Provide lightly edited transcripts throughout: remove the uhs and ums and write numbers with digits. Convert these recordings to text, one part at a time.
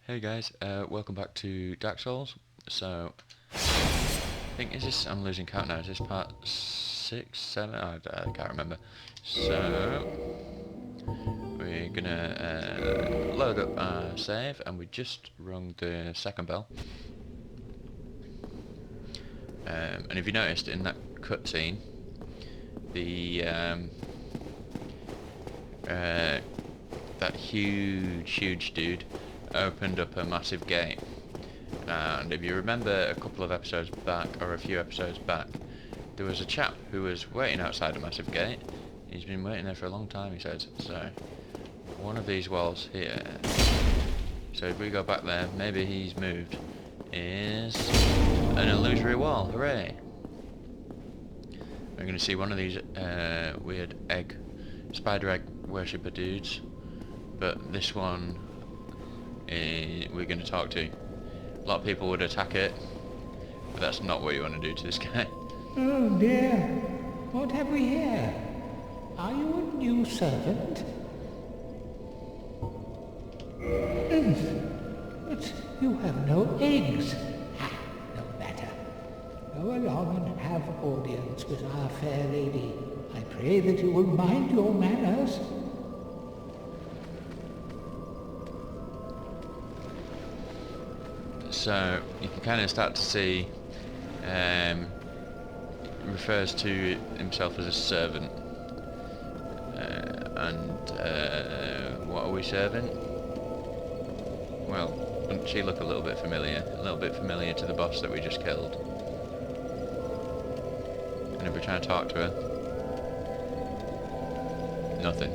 Hey guys, welcome back to Dark Souls. So, I think I'm losing count now, is this part 6, 7? I can't remember. So, we're gonna load up our save, and we just rung the second bell. And if you noticed in that cutscene, the that huge dude opened up a massive gate, and if you remember a couple of episodes back, or a few episodes back, there was a chap who was waiting outside a massive gate. He's been waiting there for a long time, he says. So one of these walls here, so if we go back there, maybe he's moved, is an illusory wall. Hooray! We're going to see one of these weird spider egg worshipper dudes, but this one we're going to talk to. A lot of people would attack it, but that's not what you want to do to this guy. Oh dear, what have we here? Are you a new servant? But you have no eggs. No matter. Go along and have audience with our fair lady. I pray that you will mind your manners. So you can kind of start to see refers to himself as a servant, and what are we serving? Well, doesn't she look a little bit familiar? A little bit familiar to the boss that we just killed. And if we try to talk to her, nothing.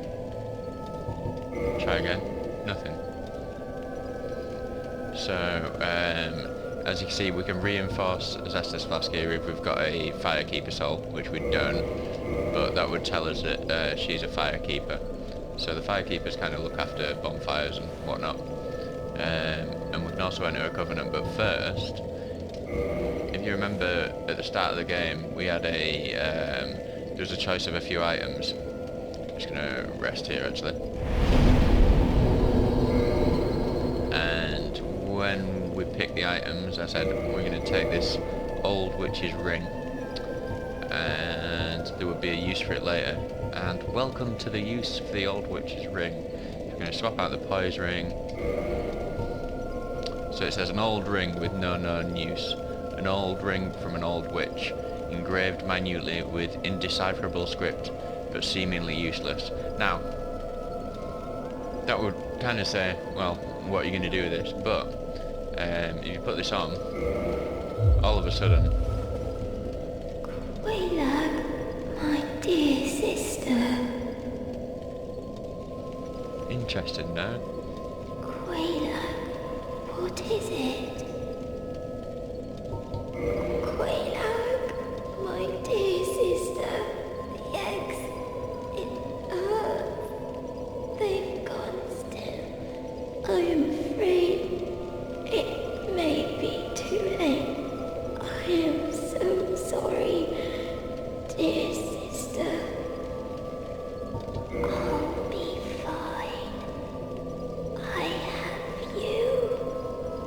Try again, nothing. So, as you can see, we can reinforce Zestus Flask here if we've got a Firekeeper soul, which we don't, but that would tell us that she's a Firekeeper. So the Firekeepers kind of look after bonfires and whatnot, and we can also enter a covenant, but first, if you remember at the start of the game, we had there was a choice of a few items. I'm just going to rest here actually. When we pick the items, I said we're going to take this old witch's ring, and there would be a use for it later. And welcome to the use for the old witch's ring. We're going to swap out the poise ring. So it says an old ring with no known use, an old ring from an old witch, engraved minutely with indecipherable script, but seemingly useless. Now, that would kind of say, well, what are you going to do with this? But if you put this on, all of a sudden, Quaylag, my dear sister. interesting, no? Quaylag, what is it? Quaylag, my dear sister. The eggs in earth, they've gone still. I am afraid it may be too late. I am so sorry, dear sister. I'll be fine. I have you,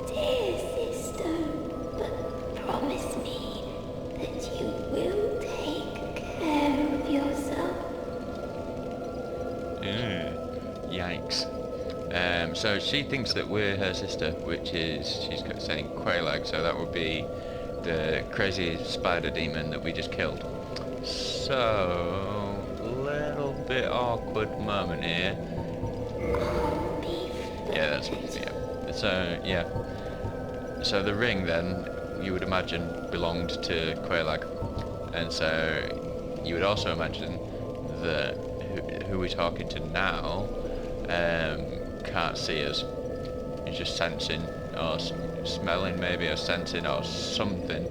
dear sister. But promise me that you will take care of yourself. Yikes. So she thinks that we're her sister, which is, she's saying Quaylag, so that would be the crazy spider demon that we just killed. So, little bit awkward moment here. I'll be Yeah, that's what, yeah. So, yeah. So the ring then, you would imagine, belonged to Quaylag. And so, you would also imagine that who we're talking to now can't see us. He's just sensing, or smelling maybe, or sensing, or something,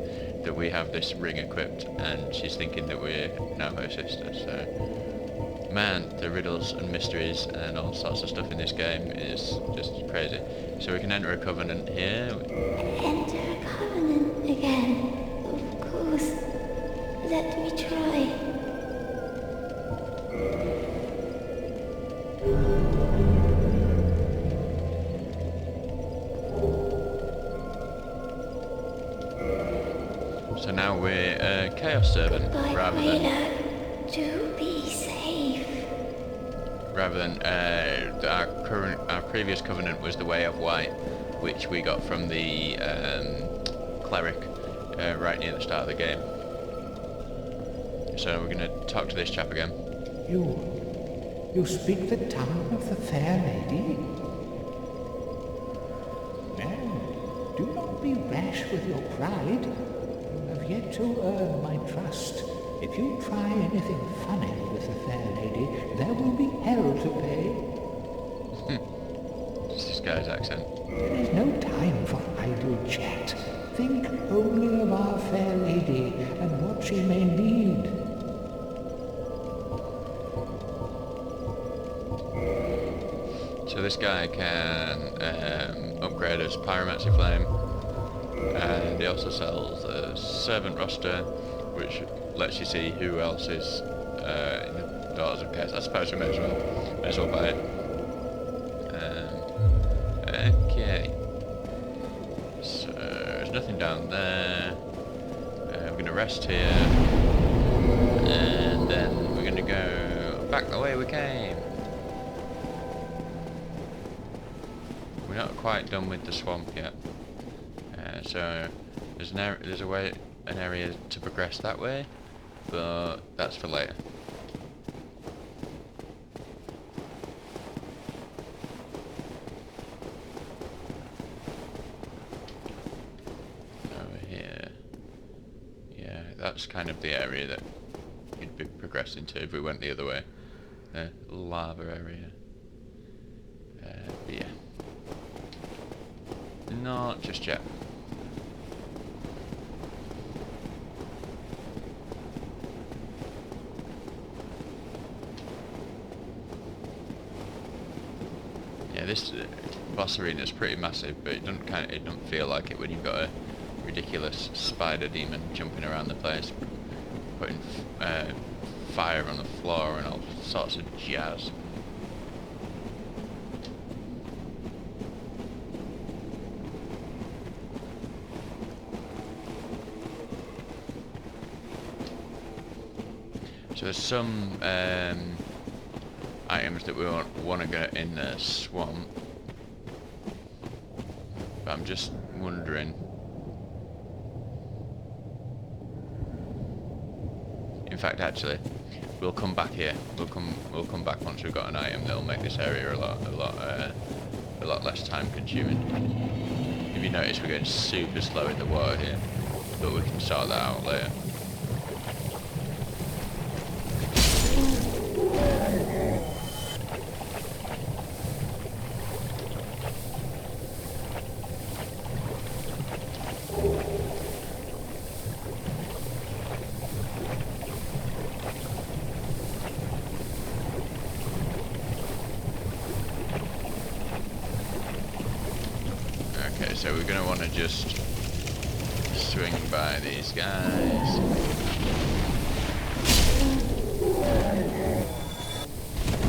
that we have this ring equipped, and she's thinking that we're now her sister. So, man, the riddles and mysteries and all sorts of stuff in this game is just crazy. So we can enter a covenant here. Enter a covenant again. Of course. Let me try. So now we're a Chaos Servant, Goodbye, rather than Quayla. Do be safe. our previous covenant was the Way of White, which we got from the cleric right near the start of the game. So we're going to talk to this chap again. You speak the tongue of the fair lady? Well, do not be rash with your pride. You have yet to earn my trust. If you try anything funny with the fair lady, there will be hell to pay. It's this guy's accent. There is no time for idle chat. Think only of our fair lady and what she may need. So this guy can upgrade his Pyromancy Flame, and he also sells a Servant roster, which lets you see who else is in the Daughters of Chaos. I suppose we may as well buy it. Okay. So there's nothing down there. We're going to rest here, and then we're going to go back the way we came. We're not quite done with the swamp yet, so there's an area to progress that way, but that's for later. Over here, yeah, that's kind of the area that you'd be progressing to if we went the other way, the lava area. But yeah. Not just yet. Yeah, this boss arena is pretty massive, but it doesn't feel like it when you've got a ridiculous spider demon jumping around the place, putting fire on the floor and all sorts of jazz. So there's some items that we want to get in the swamp, but I'm just wondering. In fact, actually, we'll come back here. We'll come back once we've got an item that'll make this area a lot less time consuming. If you notice, we're getting super slow in the water here, but we can sort that out later. Okay, so we're going to want to just swing by these guys.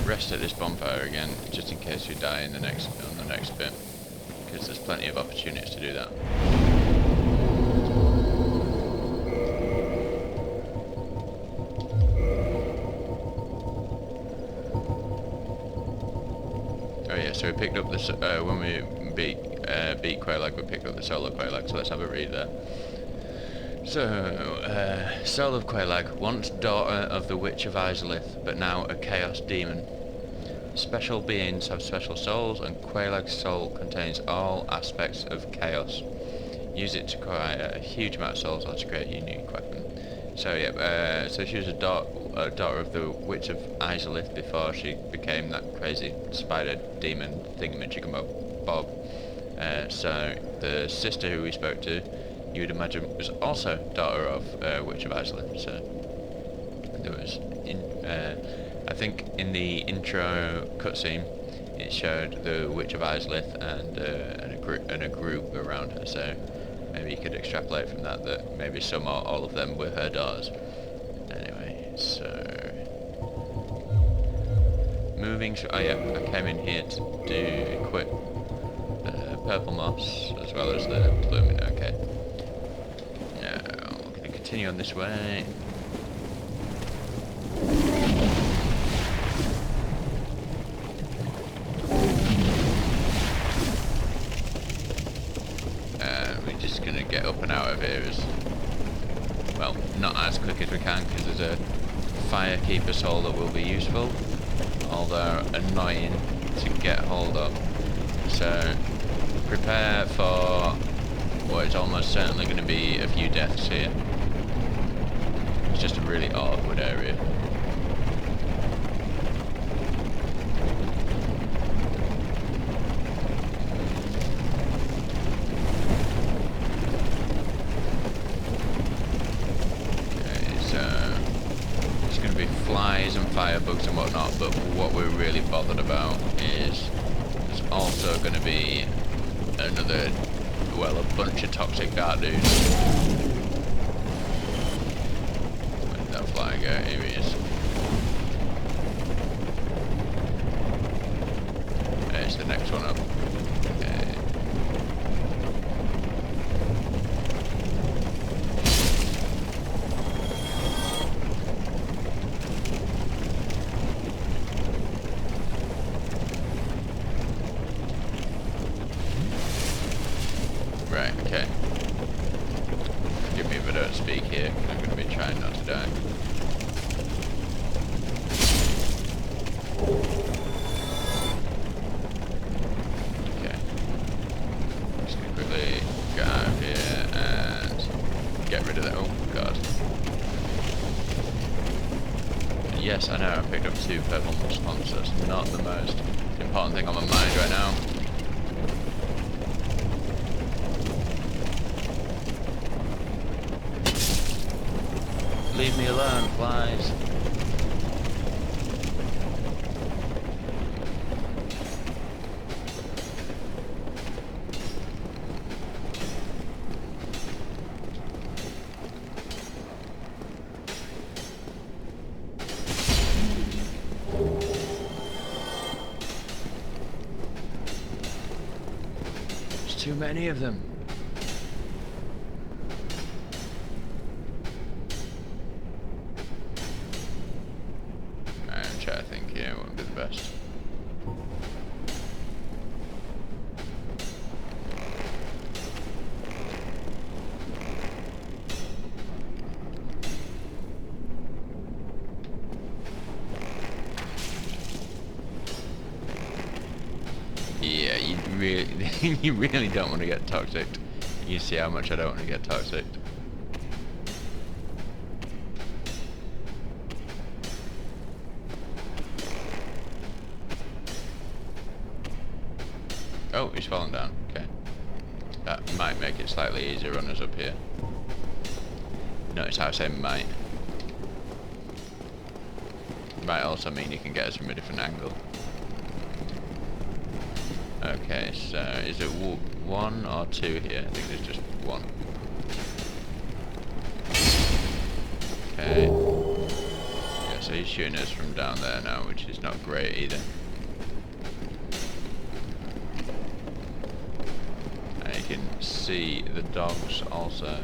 Rest at this bonfire again, just in case we die on the next bit, because there's plenty of opportunities to do that. Oh yeah, so we picked up this when we beat Quaylag, we picked up the Soul of Quaylag, so let's have a read there. So, Soul of Quaylag, once daughter of the Witch of Izalith, but now a Chaos Demon. Special beings have special souls, and Quaylag's soul contains all aspects of chaos. Use it to acquire a huge amount of souls or to create a unique weapon. So yeah, so she was a daughter of the Witch of Izalith before she became that crazy spider demon thingamajigamabob. So the sister who we spoke to, you would imagine, was also daughter of Witch of Izalith. So there was, I think in the intro cutscene, it showed the Witch of Izalith and a group around her. So maybe you could extrapolate from that maybe some or all of them were her daughters. Anyway, so moving. Oh yeah, I came in here to equip the purple moss as well as the blooming. Okay. Now we're gonna continue on this way. We're just gonna get up and out of here as well, not as quick as we can, because there's a firekeeper soul that will be useful, although annoying to get hold of. So prepare for what is almost certainly going to be a few deaths here. It's just a really awkward area. Flies and firebugs and whatnot, but what we're really bothered about is there's also going to be another, well, a bunch of toxic dart dudes. Where'd that fly go? Here he is. There's the next one up. Okay. Right, okay. Forgive me if I don't speak here, because I'm going to be trying not to die. Okay. Just going to quickly get out of here and get rid of that. Oh, God. Yes, I know, I picked up 2 purple muscles, so it's not the most important thing on my mind right now. Leave me alone, flies. There's too many of them. I think, yeah, won't be the best. Yeah, you really, you really don't want to get toxic. You see how much I don't want to get toxic. Oh, he's fallen down. Okay. That might make it slightly easier on us up here. Notice how I say might. Might also mean you can get us from a different angle. Okay, so is it 1 or 2 here? I think there's just 1. Okay. Yeah, so he's shooting us from down there now, which is not great either. You can see the dogs also.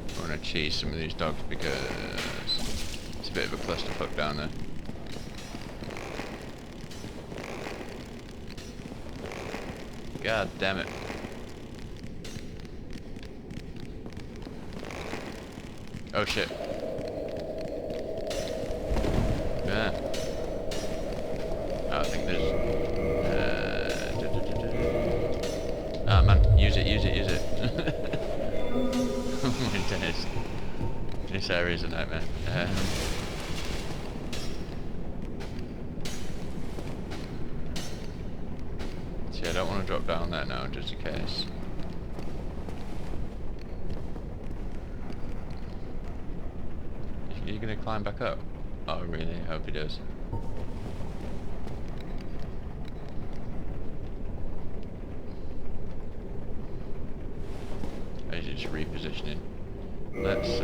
I want to cheese some of these dogs because it's a bit of a clusterfuck down there. God damn it. Oh shit. Yeah. Oh, I think there's... Ah man, use it. Oh my days. This area's a nightmare. See, I don't want to drop down there now, just in case. Are you gonna climb back up? Oh really? I hope he does. Oh, he's just repositioning. Let's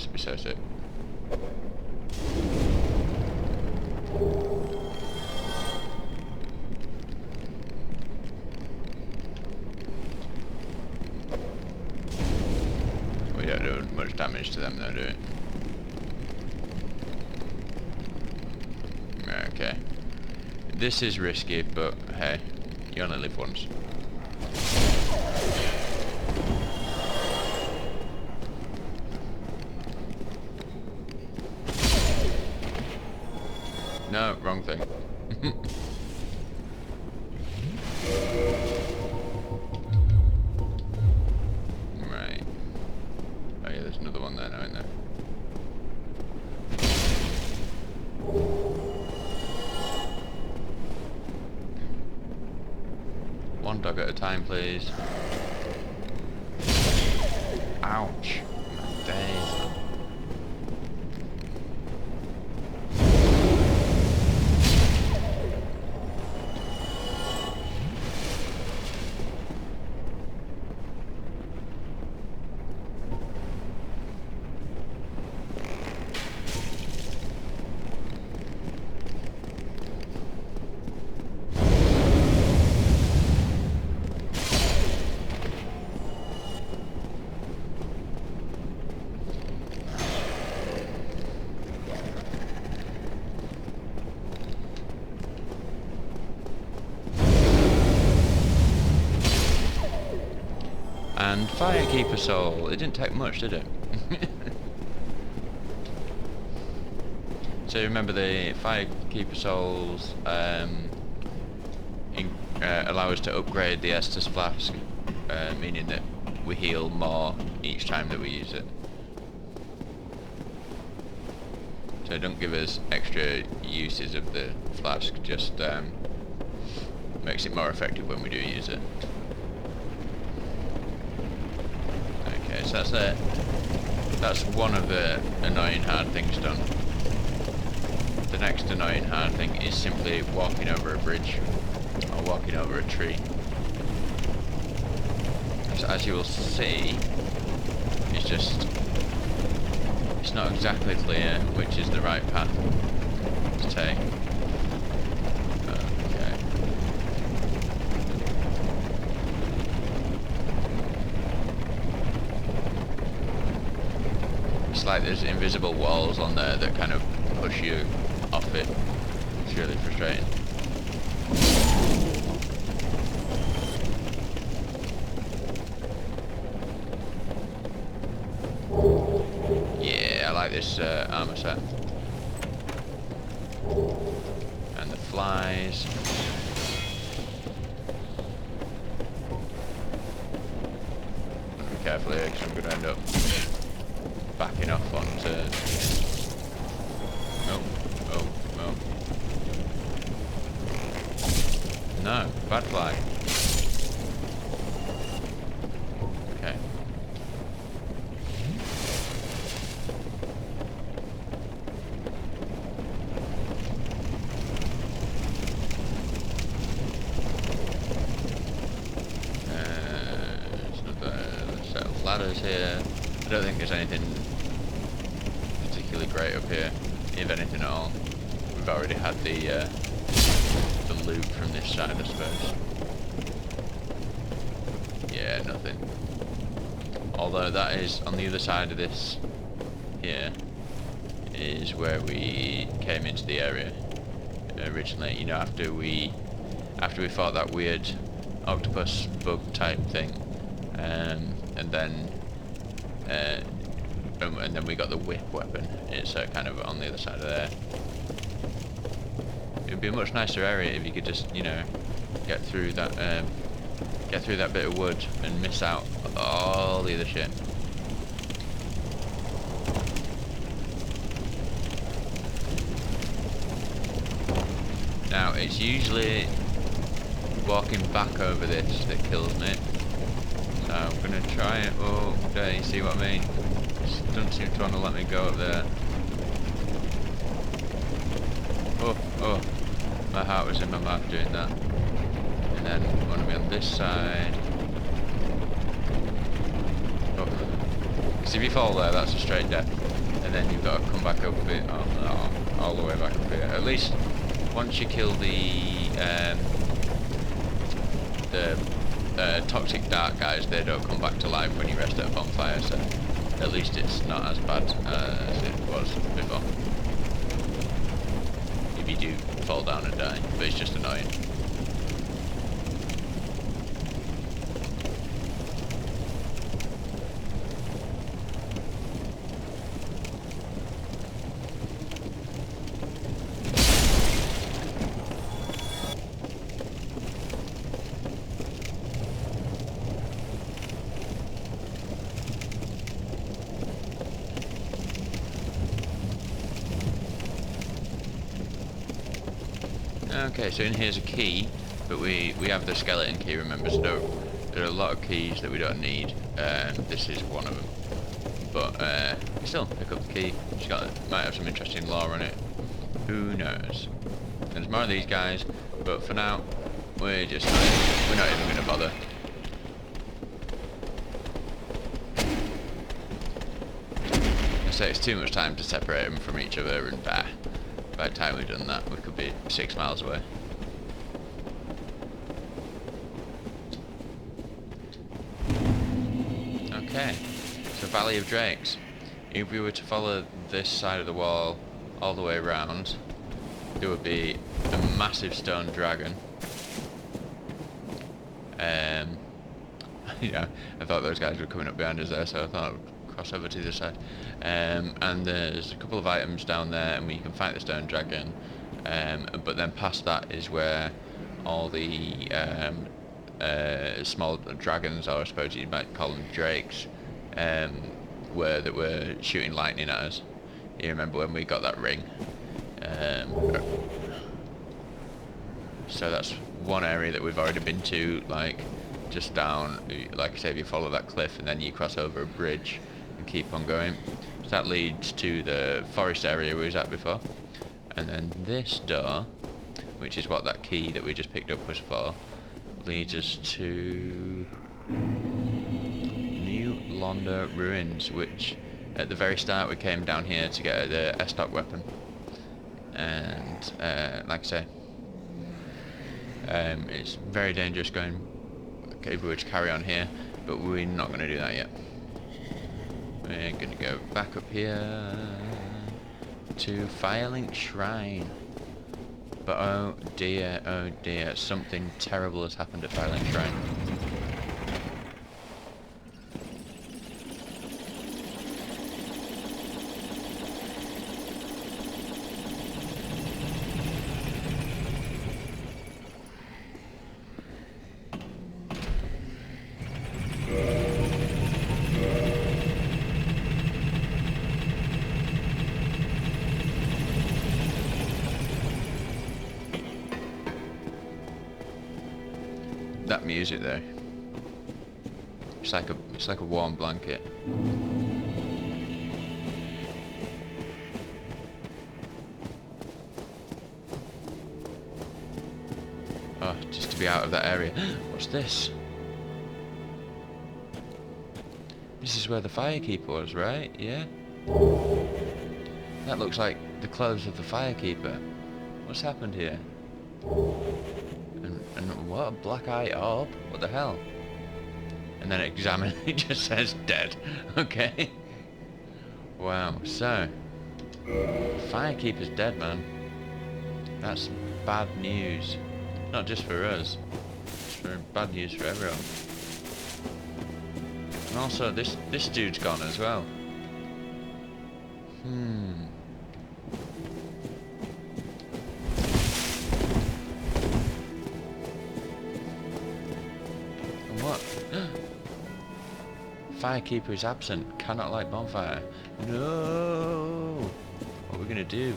this would be so sick. We don't do much damage to them though, do we? Okay. This is risky, but hey, you only live once. No, wrong thing. Right. Oh yeah, there's another one there now, isn't there? One dog at a time, please. Ouch. My days. And Firekeeper Soul. It didn't take much, did it? So remember the Firekeeper Souls allow us to upgrade the Estus Flask, meaning that we heal more each time that we use it. So don't give us extra uses of the flask, just makes it more effective when we do use it. Okay, so that's it. That's one of the annoying hard things done. The next annoying hard thing is simply walking over a bridge or walking over a tree. So as you will see, it's not exactly clear which is the right path to take. Okay. It's like there's invisible walls on there that kind of push you off it. It's really frustrating. Yeah, I like this armor set. And the flies. Be careful here, because I'm going to end up backing off onto... Oh. No, bad fly. Okay. There's another set of ladders here. I don't think there's anything particularly great up here, if anything at all. We've already had the loot from this side, I suppose. Yeah, nothing. Although that is on the other side of this here is where we came into the area originally. You know, after we fought that weird octopus bug type thing, and then we got the whip weapon. It's kind of on the other side of there. It would be a much nicer area if you could just, you know, get through that bit of wood and miss out all the other shit. Now, it's usually walking back over this that kills me. So I'm gonna try it. Oh, there, you see what I mean? It doesn't seem to want to let me go up there. Oh, my heart was in my mouth doing that. And then I want to be on this side. Oh, Because if you fall there, that's a straight death. And then you've got to come back up a bit, all the way back up here. At least once you kill the toxic dark guys, they don't come back to life when you rest at a bonfire, so at least it's not as bad as it was before. If you do fall down and die, but it's just annoying. Okay, so in here's a key, but we have the skeleton key, remember, so there are a lot of keys that we don't need. This is one of them. But still, pick up the key. Might have some interesting lore on it. Who knows? There's more of these guys, but for now, we're not even going to bother. I say it's too much time to separate them from each other, and by the time we've done that, we could be 6 miles away. Okay, so Valley of Drakes. If we were to follow this side of the wall all the way around, there would be a massive stone dragon. Yeah, I thought those guys were coming up behind us there, so I thought I would cross over to the other side. And there's a couple of items down there, and we can fight the stone dragon. But then past that is where all the small dragons, or I suppose you might call them drakes, were that were shooting lightning at us. You remember when we got that ring? So that's one area that we've already been to, like just down, like I say, if you follow that cliff and then you cross over a bridge and keep on going. So that leads to the forest area we was at before. And then this door, which is what that key that we just picked up was for, leads us to New Londa Ruins, which at the very start we came down here to get the Estoc weapon. And like I say, it's very dangerous going if we were to carry on here, but we're not going to do that yet. We're going to go back up here to Firelink Shrine. But oh dear, something terrible has happened at Firelink Shrine. That music though, it's like a warm blanket. Oh, just to be out of that area. What's this? This is where the firekeeper was, right? Yeah. That looks like the clothes of the firekeeper. What's happened here? And what a black eye orb? What the hell? And then examine, it just says dead. Okay. Wow, so firekeeper's dead, man. That's bad news. Not just for us. It's for bad news for everyone. And also this dude's gone as well. Firekeeper is absent. Cannot light bonfire. No. What are we gonna do?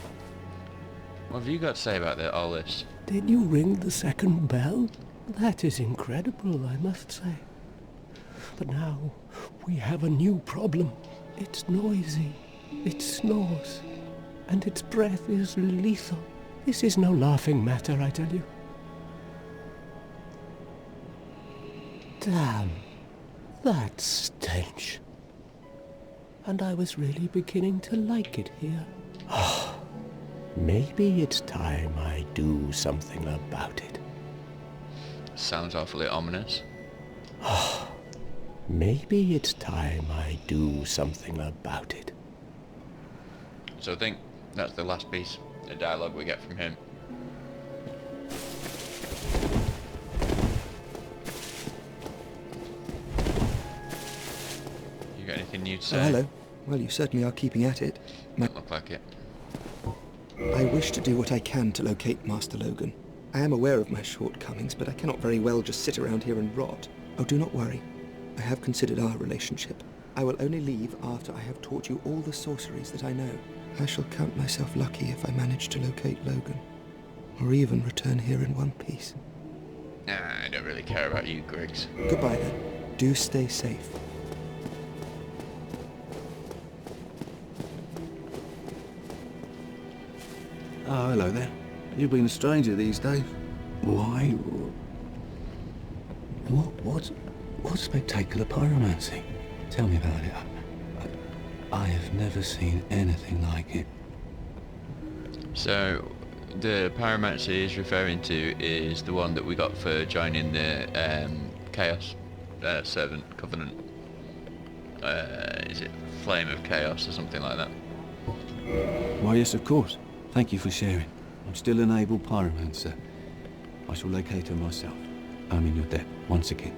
What have you got to say about all this? Did you ring the second bell? That is incredible, I must say. But now we have a new problem. It's noisy, it snores, and its breath is lethal. This is no laughing matter, I tell you. Damn, that stench. and I was really beginning to like it here. Maybe it's time I do something about it. Sounds awfully ominous. Maybe it's time I do something about it. So I think that's the last piece of dialogue we get from him. You got anything new to say? Hello. Well, you certainly are keeping at it. Don't look like it. I wish to do what I can to locate Master Logan. I am aware of my shortcomings, but I cannot very well just sit around here and rot. Oh, do not worry. I have considered our relationship. I will only leave after I have taught you all the sorceries that I know. I shall count myself lucky if I manage to locate Logan, or even return here in one piece. Nah, I don't really care about you, Griggs. Goodbye then. Do stay safe. Oh, hello there. You've been a stranger these days. Why? What spectacular pyromancy? Tell me about it. I have never seen anything like it. So, the pyromancy he's referring to is the one that we got for joining the Chaos Servant Covenant. Is it Flame of Chaos or something like that? Why, yes, of course. Thank you for sharing. I'm still an able pyromancer. I shall locate her myself. I'm in your debt, once again.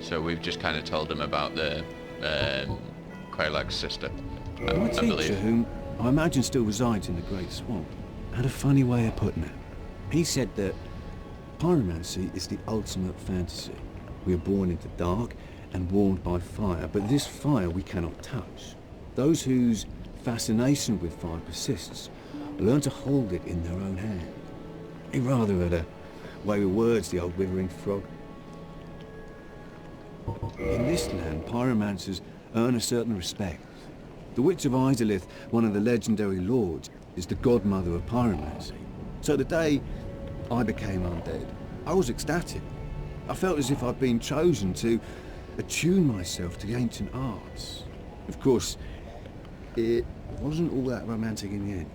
So we've just kind of told him about the Quaylag's sister, My I teacher, believe. whom I imagine still resides in the Great Swamp, had a funny way of putting it. He said that pyromancy is the ultimate fantasy. We are born into dark and warmed by fire, but this fire we cannot touch. Those whose fascination with fire persists learn to hold it in their own hand. He rather had a way with words, the old withering frog. In this land, pyromancers earn a certain respect. The Witch of Izalith, one of the legendary lords, is the godmother of pyromancy. So the day I became undead, I was ecstatic. I felt as if I'd been chosen to attune myself to the ancient arts. Of course, it wasn't all that romantic in the end.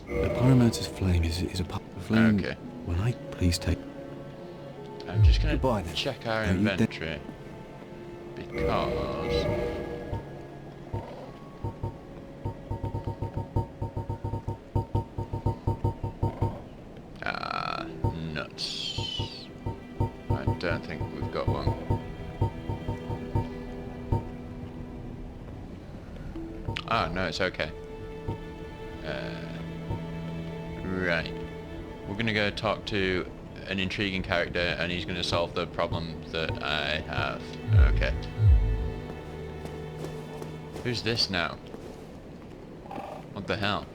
The pyromancer's flame is a flame. Okay. Will I please take... I'm just going Goodbye to then. check our Don't you dare- inventory because nuts. I don't think we've got one. Ah, no, it's okay. Right. We're going to go talk to an intriguing character and he's going to solve the problem that I have. Okay. Who's this now? What the hell?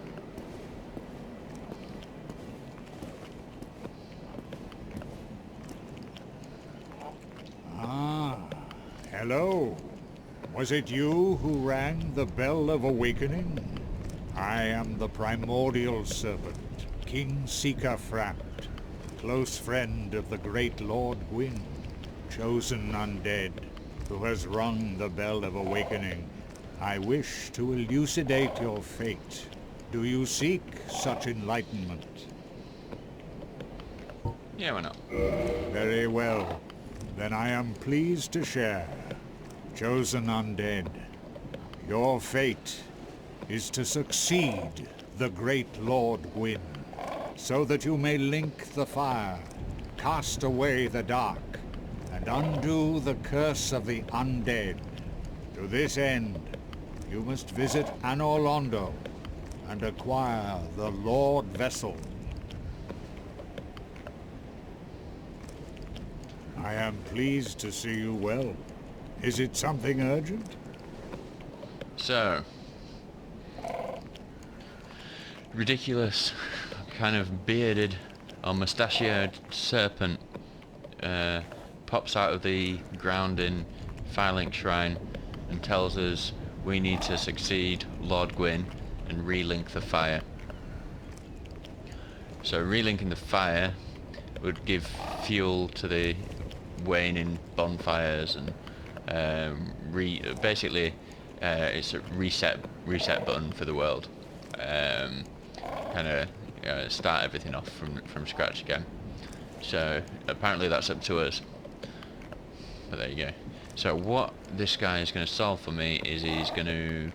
Ah, hello. Was it you who rang the bell of awakening? I am the primordial serpent, King Seeker Frapt, close friend of the great Lord Gwyn, chosen undead, who has rung the bell of awakening. I wish to elucidate your fate. Do you seek such enlightenment? Yeah, why not? Very well. Then I am pleased to share. Chosen undead, your fate is to succeed the great Lord Gwyn, so that you may link the fire, cast away the dark, and undo the curse of the undead. To this end, you must visit Anor Londo and acquire the Lord Vessel. I am pleased to see you well. Is it something urgent? So, ridiculous, kind of bearded or mustachioed serpent pops out of the ground in Firelink Shrine and tells us we need to succeed Lord Gwyn and relink the fire. So relinking the fire would give fuel to the waning bonfires and basically, it's a reset button for the world. Kind of start everything off from scratch again. So apparently that's up to us. But there you go. So what this guy is going to solve for me is he's going to...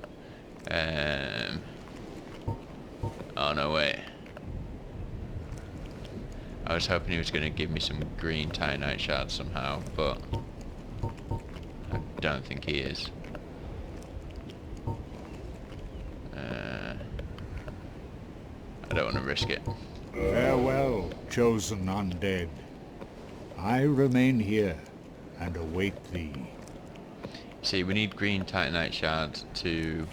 oh no, wait. I was hoping he was going to give me some green titanite shards somehow, but I don't think he is. I don't want to risk it. Farewell, chosen undead. I remain here and await thee. See, we need green titanite shards to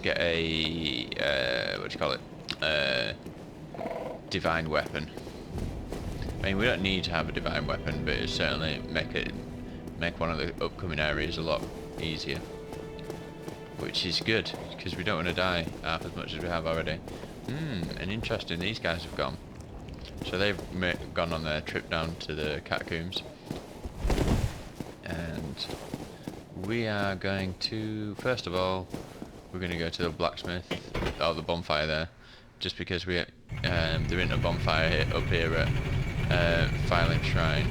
get a what do you call it? Divine weapon. I mean, we don't need to have a divine weapon, but it certainly make one of the upcoming areas a lot easier, which is good because we don't want to die half as much as we have already. And interesting, these guys have gone. So they've gone on their trip down to the catacombs, and we are going to, first of all, we're going to go to the blacksmith, or the bonfire there, just because there isn't a bonfire up here at Filing Shrine.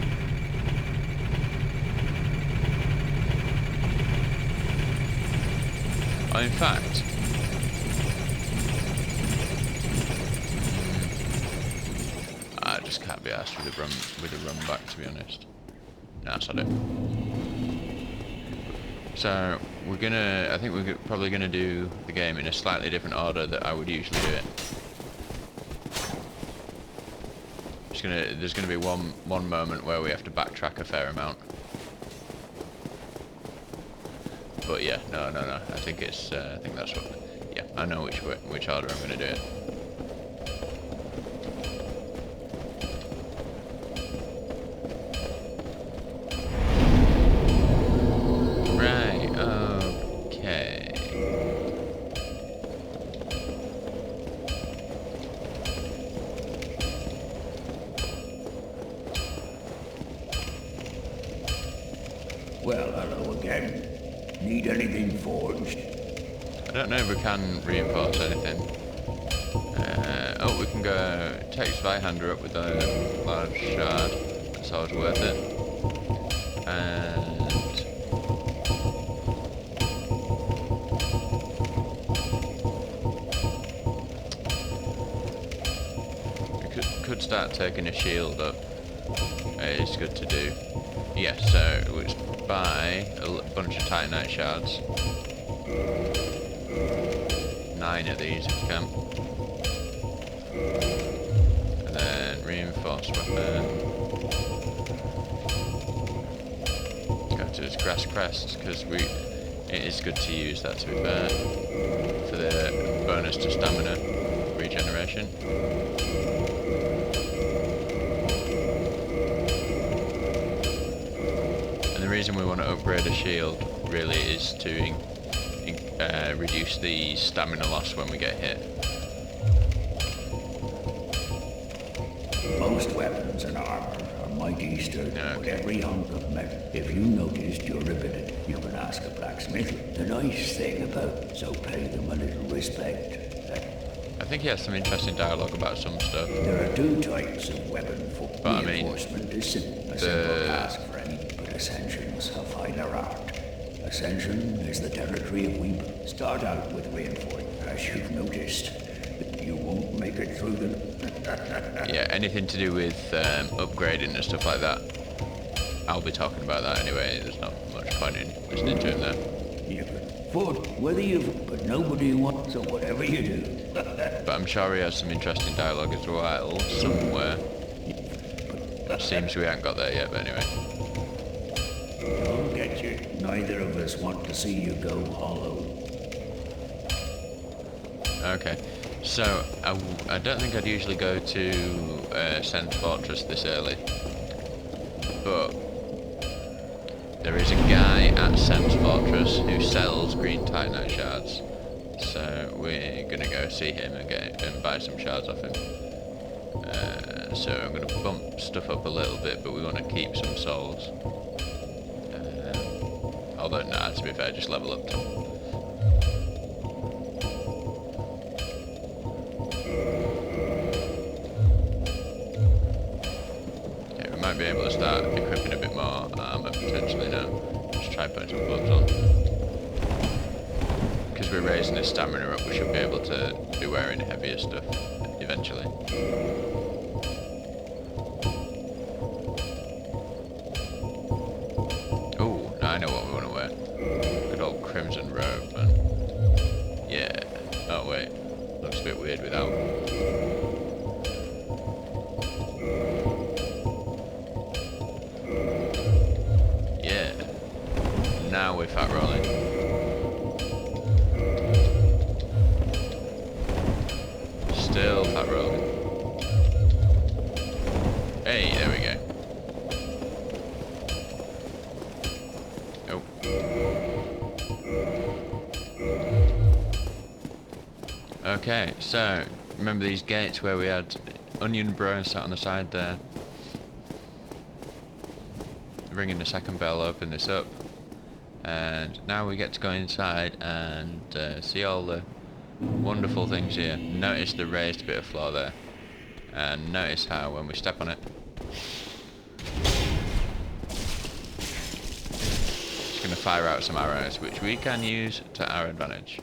Oh, in fact, I just can't be asked with a run back, to be honest. Nah, sod it. So I think we're probably gonna do the game in a slightly different order that I would usually do it. There's gonna be one moment where we have to backtrack a fair amount. But yeah, no. I think that's what. Yeah, I know which order I'm gonna do it. Right. Okay. Well, hello again. Need anything forged? I don't know if we can reinforce anything. Oh, we can go take Zweihander up with a large shard. That's always worth it. And we could start taking a shield up. It's good to do. Yeah, so it's buy a bunch of titanite shards. 9 of these if you can. And then reinforced weapon. Go to this grass crest because it is good to use that, to be fair, for the bonus to stamina regeneration. And the reason we want to upgrade a shield really is to reduce the stamina loss when we get hit. Most weapons and armor are mighty sturdy, but every hunk of metal. If you noticed you're riveted, you can ask a blacksmith. The nice thing about, so pay them a little respect. I think he has some interesting dialogue about some stuff. There are 2 types of weapon for reinforcement. Is simple. A simple task for any, but ascensions have higher art. Ascension is the territory of weapons. Start out with reinforcement. As you've noticed, you won't make it through them. Yeah, anything to do with upgrading and stuff like that, I'll be talking about that anyway. There's not much point in listening to him there. You can afford whether you've, but nobody wants, so whatever you do. But I'm sure he has some interesting dialogue as well, somewhere. Seems we haven't got there yet, but anyway. I'll get you. Neither of us want to see you go hollow. Okay, so I don't think I'd usually go to Sens Fortress this early, but there is a guy at Sens Fortress who sells green titanite shards, so we're gonna go see him and buy some shards off him. So I'm gonna bump stuff up a little bit, but we want to keep some souls. Although, nah, to be fair, just level up to them. Okay, we might be able to start equipping a bit more armor potentially now. Just try putting some gloves on. Because we're raising his stamina up, we should be able to be wearing heavier stuff eventually. Oh, now I know what we want to wear. Good old crimson robe, man. Yeah. Oh wait, looks a bit weird without. Yeah. Now we're fat rolling. Still fat rolling. Hey, there we go. Oh. Okay, so remember these gates where we had Onion Bro sat on the side there? Ringing the second bell, open this up, and now we get to go inside and see all the wonderful things here. Notice the raised bit of floor there, and notice how when we step on it, it's going to fire out some arrows, which we can use to our advantage.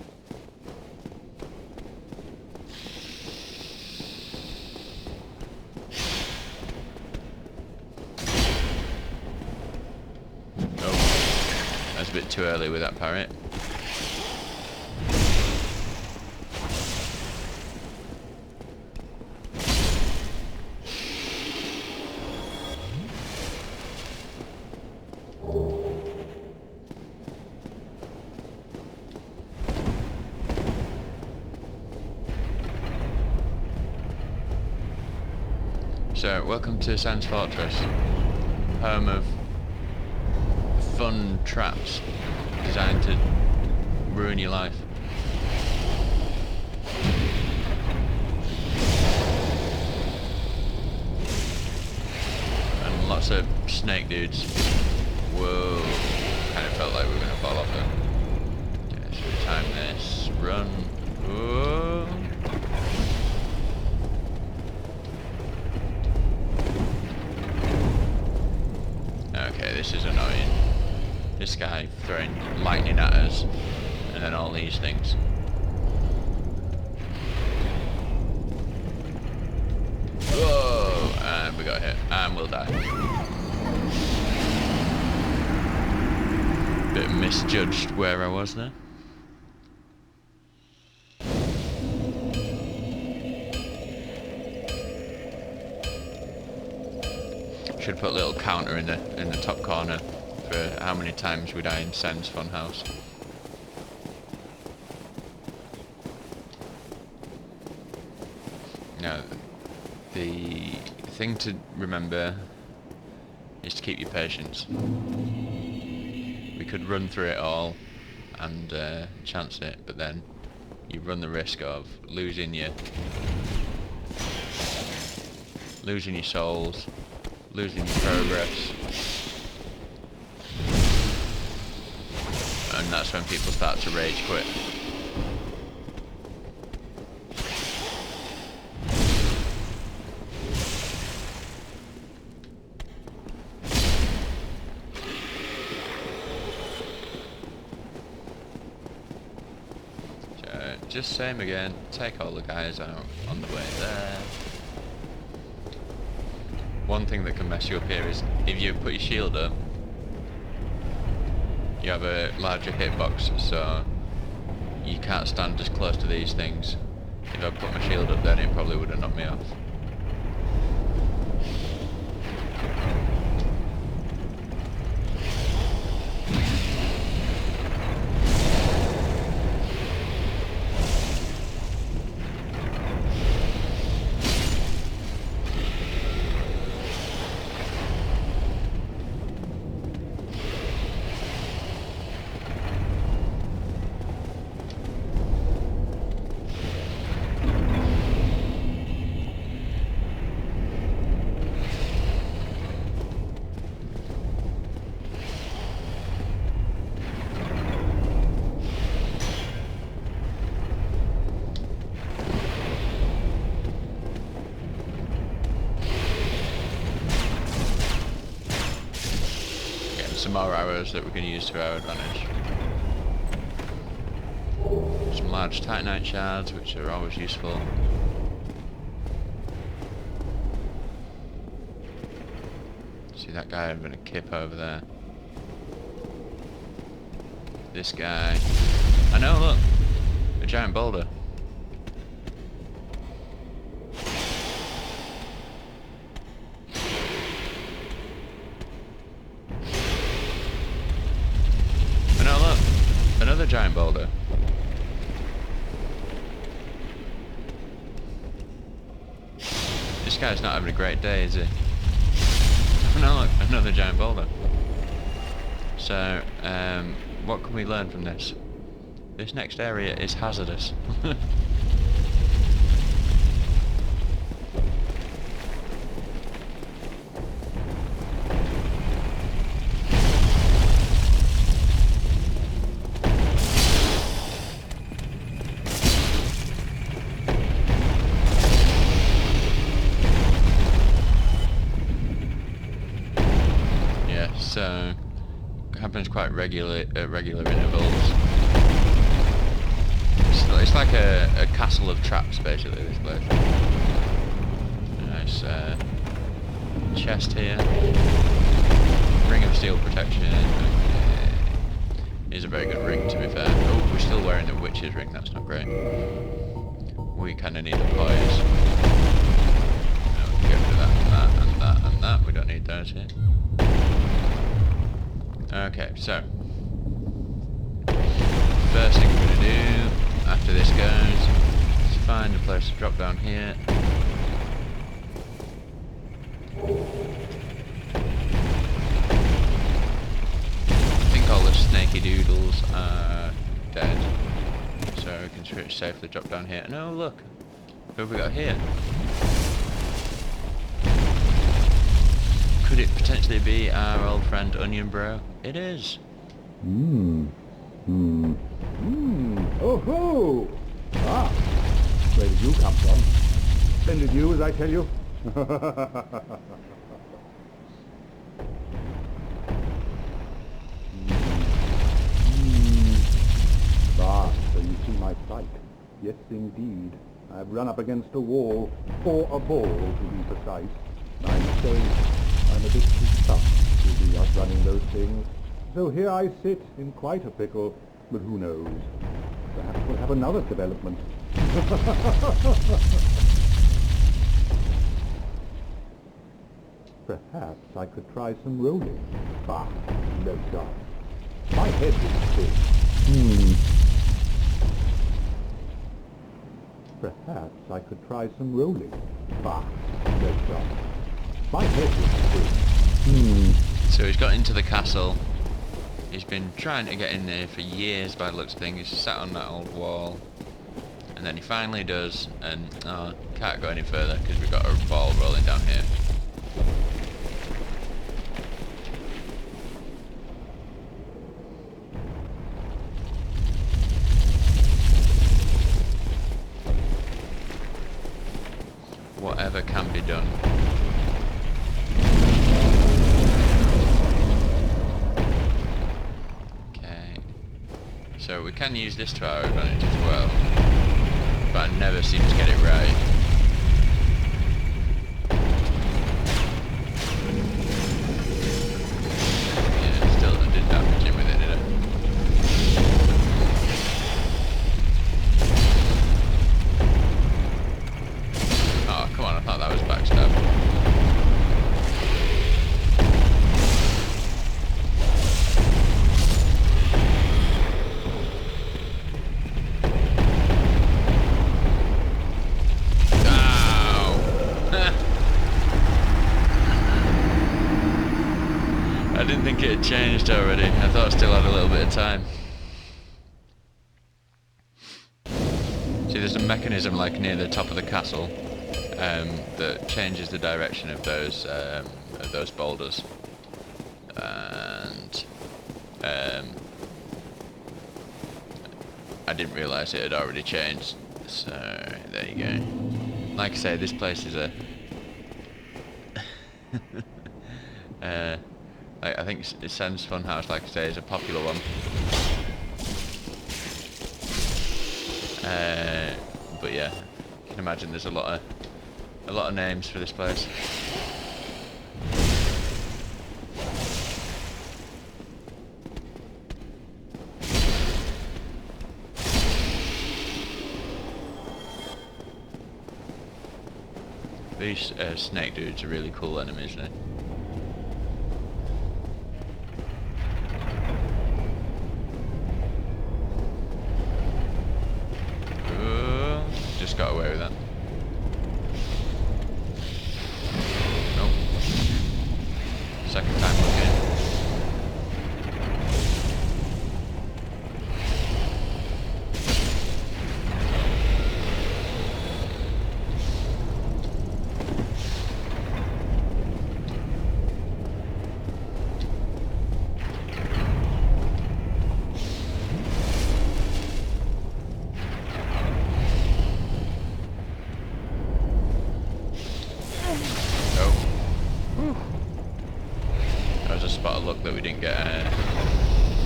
Oh, that's a bit too early with that parry. So, welcome to Sens Fortress, home of fun traps designed to ruin your life. And lots of snake dudes. Whoa, kind of felt like we were going to fall off there. Okay, so we time this, run. Whoa. Okay, this is annoying. This guy throwing lightning at us, and then all these things. Whoa! And we got hit, and we'll die. Bit misjudged where I was there. Should put a little counter in the top corner for how many times we die in Sens Fun-house. Now, the thing to remember is to keep your patience. We could run through it all and chance it, but then you run the risk of losing your souls, losing your progress, and that's when people start to rage quit. So, just same again, take all the guys out on the way there. One thing that can mess you up here is if you put your shield up, you have a larger hitbox, so you can't stand as close to these things. If I put my shield up then it probably would have knocked me off. some more arrows that we can use to our advantage. Some large titanite shards, which are always useful. See that guy having a kip over there. This guy. I know, look! A giant boulder. I know, look! Another giant boulder. This guy's not having a great day, is he? Oh no, look! Another giant boulder. So, what can we learn from this? This next area is hazardous. Yeah, so it happens quite regular intervals. It's like a castle of traps, basically, this place. Nice chest here. Ring of steel protection. Okay. Is a very good ring, to be fair. Oh, we're still wearing the witch's ring, that's not great. We kind of need the poise. No, we can get rid of that and that and that and that. We don't need those here. Okay, so. First thing we're going to do after this goes is find a place to drop down here. I think all the snaky doodles are dead, so we can safely drop down here. No, look, who have we got here? Could it potentially be our old friend Onion Bro? It is. Oh ho! Ah, where did you come from? Splendid news, I tell you. Ah, so you see my plight. Yes, indeed. I've run up against a wall, or a ball to be precise. I'm afraid I'm a bit too tough to be outrunning those things. So here I sit in quite a pickle, but who knows? Perhaps we'll have another development. Perhaps I could try some rolling. Bah, no chance. My head is big. Perhaps I could try some rolling. Bah, no chance. My head is big. So he's got into the castle. He's been trying to get in there for years by the looks of things. He's sat on that old wall. And then he finally does, and can't go any further because we've got a ball rolling down here. Whatever can be done. So we can use this to our advantage as well, but I never seem to get it right. Yeah, still I didn't damage him with it, did I? Oh, come on, I thought that was backstab. I didn't think it had changed already. I thought I still had a little bit of time. See, there's a mechanism like near the top of the castle that changes the direction of those boulders, and I didn't realise it had already changed. So there you go. Like I say, this place is a Like, I think Sens Fun-house, like I say, is a popular one. But yeah, you can imagine there's a lot of names for this place. These snake dudes are really cool enemies, isn't it? Ooh, just got away with that. Nope. Second time looking. Spot of luck that we didn't get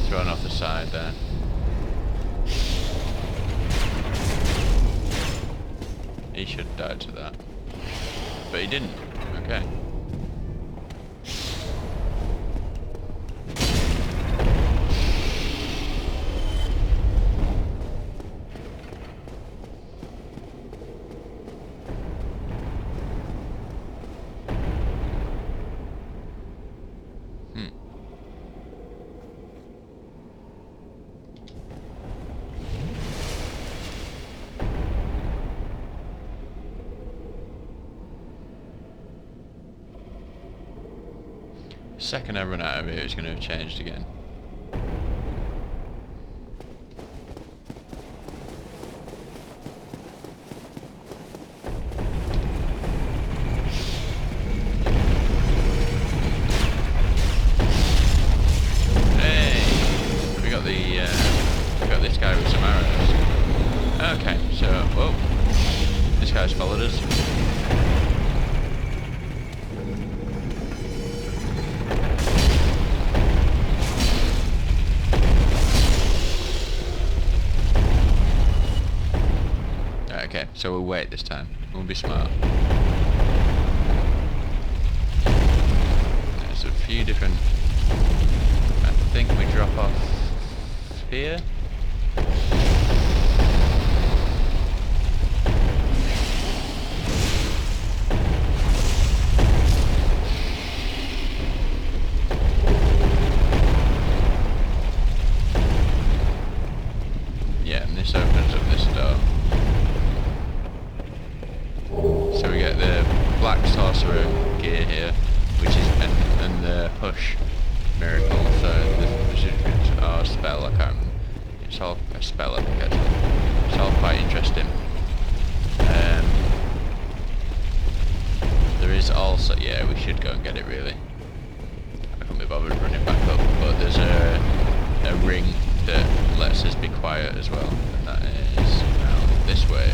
thrown off the side there. He should have died to that, but he didn't. Okay. Second I run out of here, it's going to have changed again. Hey, we got this guy with some arrows. Okay, so whoa, this guy's followed us. Okay, so we'll wait this time. We'll be smart. There's a few different... I think we drop off here. Yeah, and this opens up this door. So we get the Black Sorcerer gear here, which is and the Hush miracle. So the spell, I can't remember. It's all a spell, I think, actually. It's all quite interesting. There is also, yeah, we should go and get it really. I can't be bothered running back up, but there's a ring that lets us be quiet as well, and that is out this way.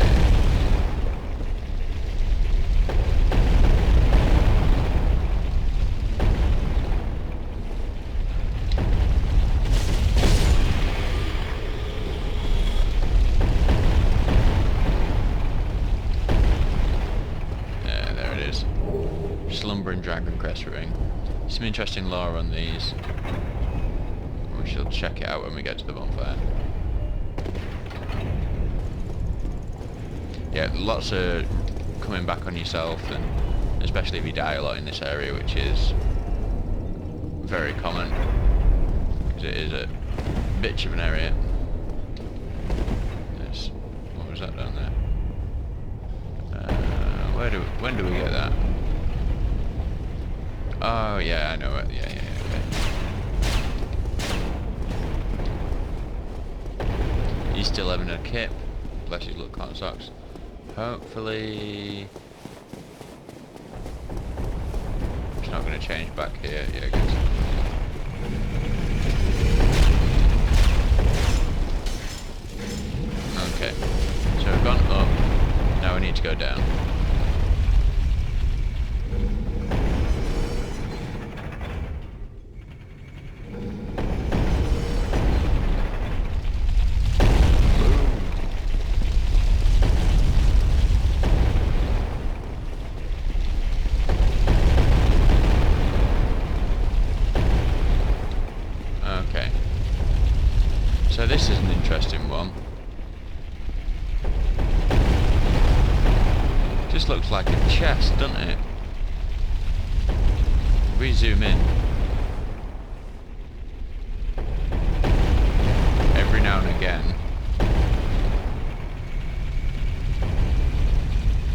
Slumbering Dragon Crest Ring. Some interesting lore on these. We shall check it out when we get to the bonfire. Yeah, lots of coming back on yourself, and especially if you die a lot in this area, which is very common because it is a bitch of an area. What was that down there? When do we get that? Oh yeah, I know it. Yeah, okay. He's still having a kip. Bless his little cotton socks. Hopefully it's not going to change back here. Yeah, good. Okay, so we've gone up. Now we need to go down. interesting one. Just looks like a chest, doesn't it? If we zoom in, every now and again.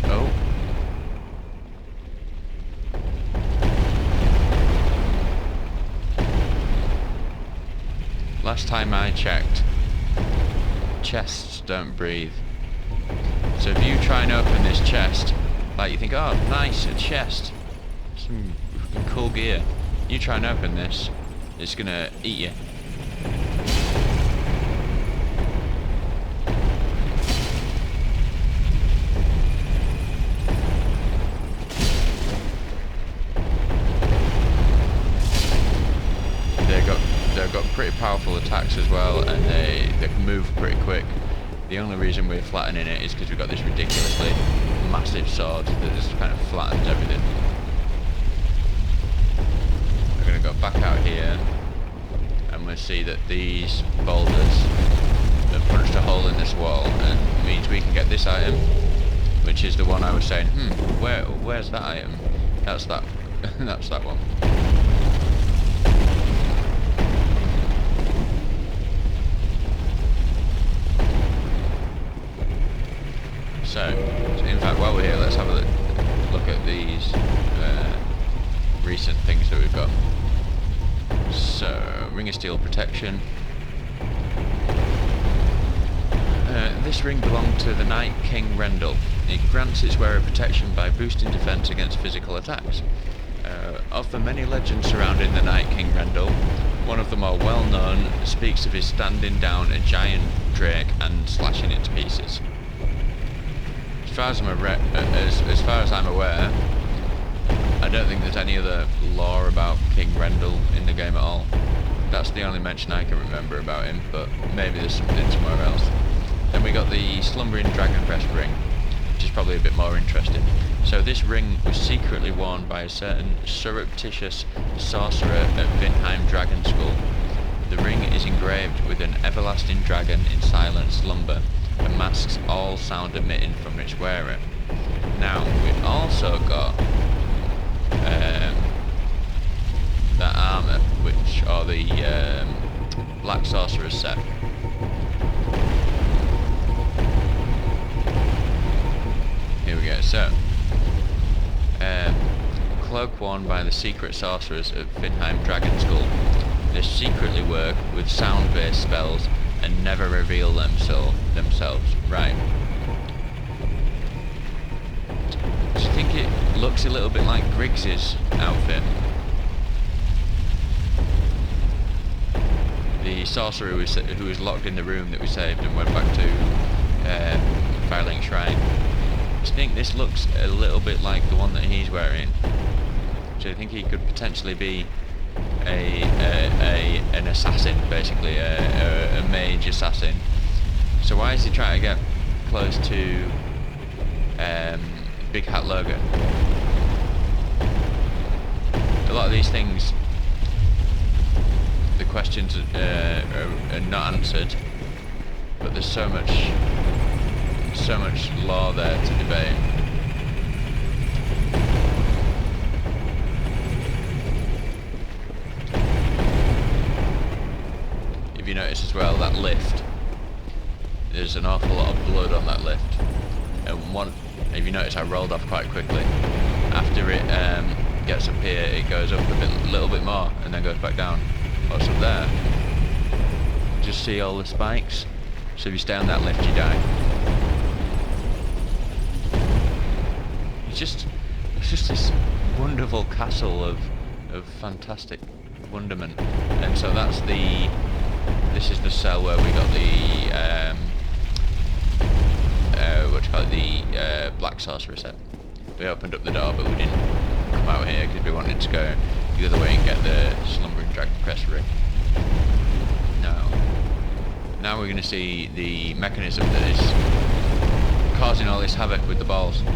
Oh. Last time I checked, chests don't breathe. So if you try and open this chest, like you think, oh nice, a chest, some cool gear. You try and open this, it's gonna eat you. They've got pretty powerful attacks as well, and they can move pretty quick. The only reason we're flattening it is because we've got this ridiculously massive sword that just kind of flattens everything. We're going to go back out here, and we'll see that these boulders have punched a hole in this wall, and means we can get this item, which is the one I was saying, where's that item? That's that, that's that one. So, in fact, while we're here, let's have a look at these recent things that we've got. So, Ring of Steel Protection. This ring belonged to the Night King Rendell. It grants its wearer protection by boosting defense against physical attacks. Of the many legends surrounding the Night King Rendell, one of the more well-known speaks of his standing down a giant drake and slashing it to pieces. As far as I'm aware, I don't think there's any other lore about King Rendell in the game at all. That's the only mention I can remember about him, but maybe there's something somewhere else. Then we got the Slumbering Dragon Crest ring, which is probably a bit more interesting. So this ring was secretly worn by a certain surreptitious sorcerer at Vinheim Dragon School. The ring is engraved with an everlasting dragon in silent slumber, and masks all sound emitting from its wearer. Now, we've also got that armour, or the Black Sorcerer's set. Here we go, so cloak worn by the secret sorcerers at Vinheim Dragon School. They secretly work with sound-based spells and never reveal themselves. Right. Do you think it looks a little bit like Griggs's outfit? The sorcerer who was locked in the room that we saved and went back to Firelink Shrine. Do you think this looks a little bit like the one that he's wearing? Do you think he could potentially be an assassin, basically, a mage assassin? So why is he trying to get close to Big Hat Logan? A lot of these things, the questions are not answered, but there's so much lore there to debate. If you notice as well, that lift, there's an awful lot of blood on that lift, and if you notice, I rolled off quite quickly. After it gets up here, it goes up a little bit more and then goes back down. What's up there? Just see all the spikes? So if you stay on that lift, you die. It's just this wonderful castle of fantastic wonderment. And so that's this is the cell where we got the the Black Sorcerer set. We opened up the door, but we didn't come out here because we wanted to go the other way and get the Slumbering Dragon Crest ring. Now we're going to see the mechanism that is causing all this havoc with the balls. I'm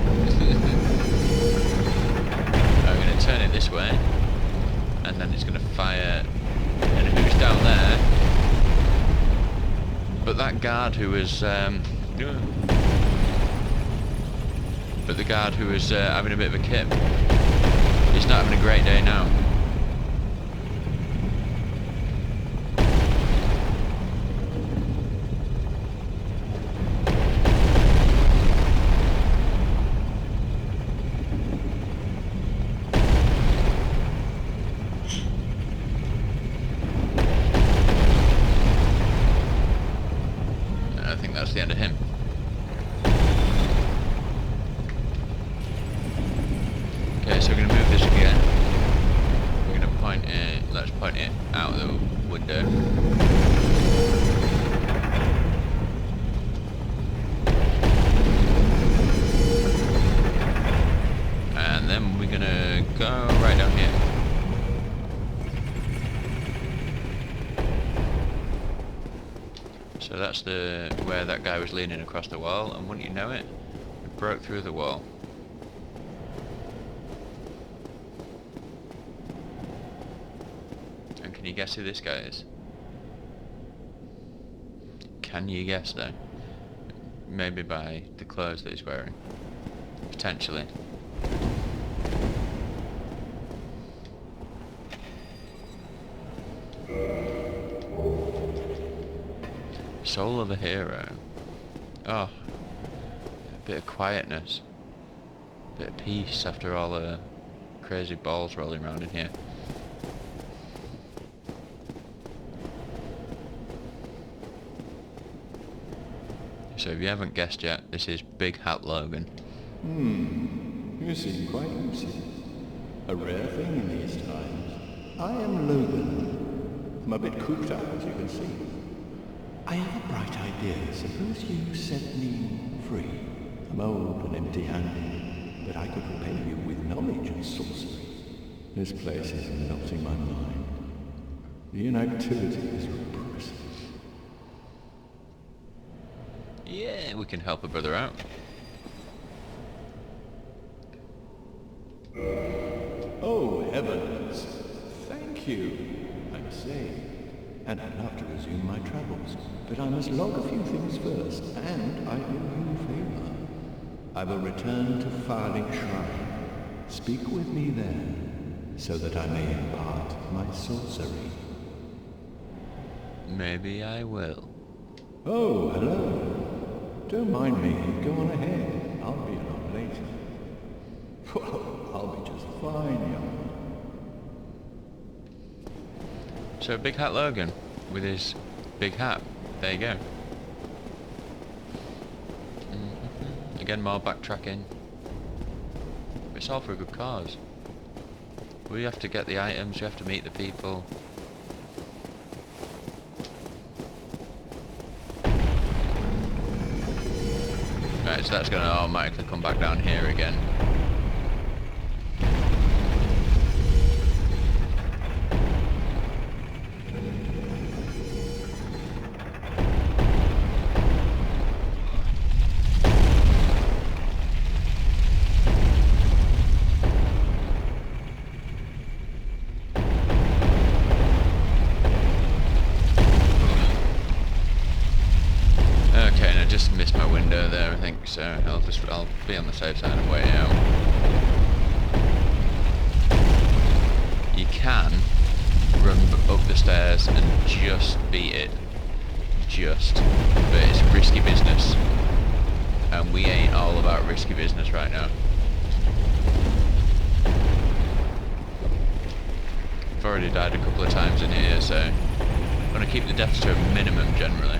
going to turn it this way, and then it's going to fire, and who's down there But that guard who was having a bit of a kip, he's not having a great day now. I think that's the end of him. Okay, so we're going to move this again. We're going to point it, let's point it out the window. And then we're going to go right down here. So that's where that guy was leaning across the wall, and wouldn't you know it, it broke through the wall. And can you guess who this guy is? Can you guess though? Maybe by the clothes that he's wearing. Potentially. Soul of a hero. Oh, a bit of quietness, a bit of peace after all the crazy balls rolling around in here. So if you haven't guessed yet, this is Big Hat Logan. You seem quite lucid. A rare thing in these times. I am Logan. I'm a bit cooped up, as you can see. I have a bright idea. Suppose you set me free. I'm old and empty-handed, but I could repay you with knowledge and sorcery. This place is melting my mind. The inactivity is repressive. Yeah, we can help a brother out. Oh, heavens. Thank you. I'm saved. And I'd love to resume my travels, but I must log a few things first, and I owe you a favor. I will return to Farthing Shrine. Speak with me there, so that I may impart my sorcery. Maybe I will. Oh, hello. Don't mind me. Go on ahead. I'll be along later. Whoa, I'll be just fine, young. So Big Hat Logan with his big hat. There you go. Again, more backtracking. It's all for a good cause. We have to get the items, you have to meet the people. Right, so that's going to automatically come back down here again. Just missed my window there, I think, so I'll be on the safe side and wait out. You can run up the stairs and just beat it. But it's risky business. And we ain't all about risky business right now. I've already died a couple of times in here, so I'm going to keep the deaths to a minimum generally.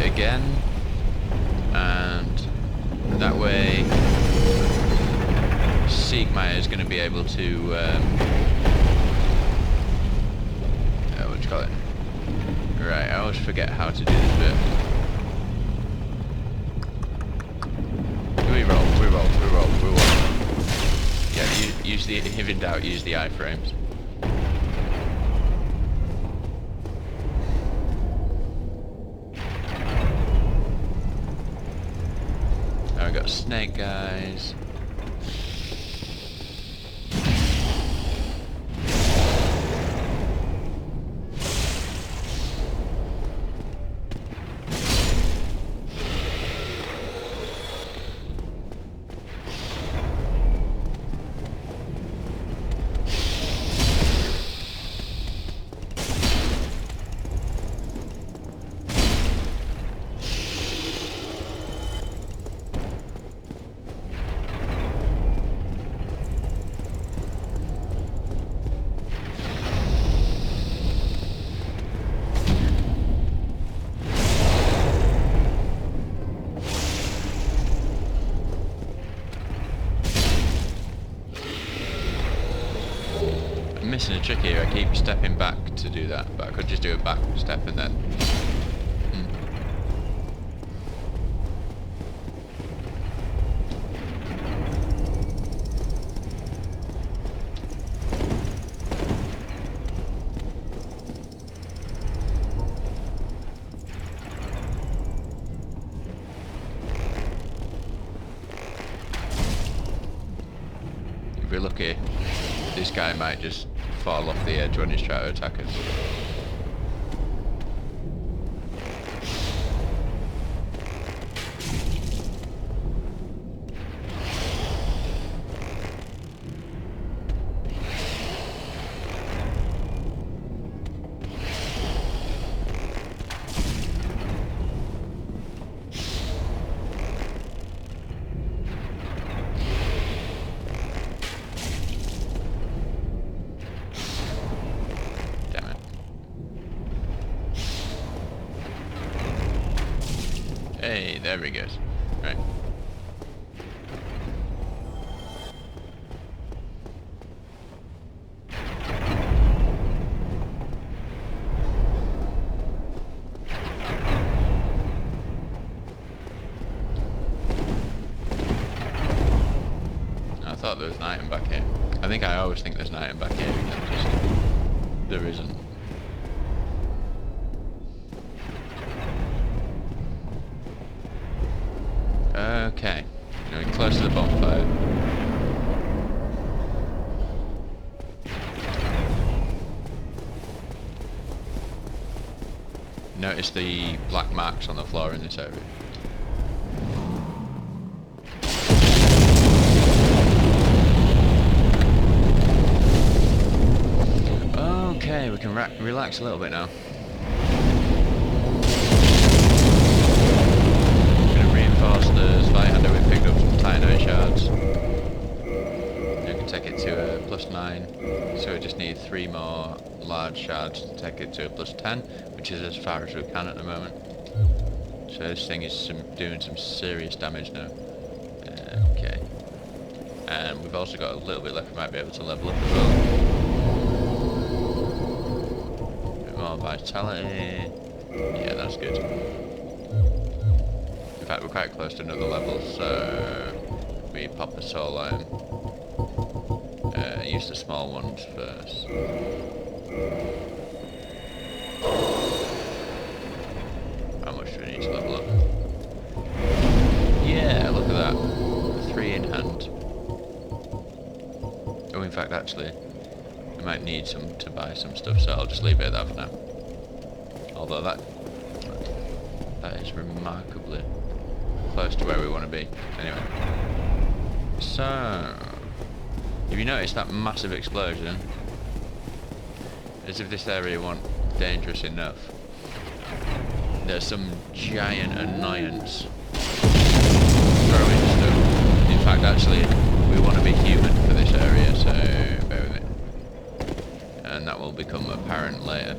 Again, and that way Seigmeyer is going to be able to what do you call it? Right, I always forget how to do this bit. We roll. Yeah, use the, if in doubt, use the iframes. got snake guys. Missing a trick here. I keep stepping back to do that, but I could just do a back step and then. If we're lucky, this guy might just fall off the edge when he's trying to attack us. Hey, there he goes. Right. I thought there was an item back here. I think I always think there's an item back here, just there isn't. Okay, going close to the bonfire. Notice the black marks on the floor in this area. Okay, we can relax a little bit now. The Spyhander, we picked up some Tynite shards. You can take it to a +9, so we just need 3 more large shards to take it to a +10, which is as far as we can at the moment. So this thing is doing some serious damage now. Okay. And we've also got a little bit left, we might be able to level up as well. A bit more vitality. Yeah, that's good. In fact, we're quite close to another level, so we pop a soul iron. Use the small ones first. How much do we need to level up? Yeah, look at that. 3 in hand. Oh, in fact, actually, we might need some to buy some stuff, so I'll just leave it at that for now. Although that is remarkably close to where we want to be. Anyway, so have you noticed that massive explosion? As if this area wasn't dangerous enough, there's some giant annoyance throwing stuff. In fact, actually, we want to be human for this area, so bear with it, and that will become apparent later.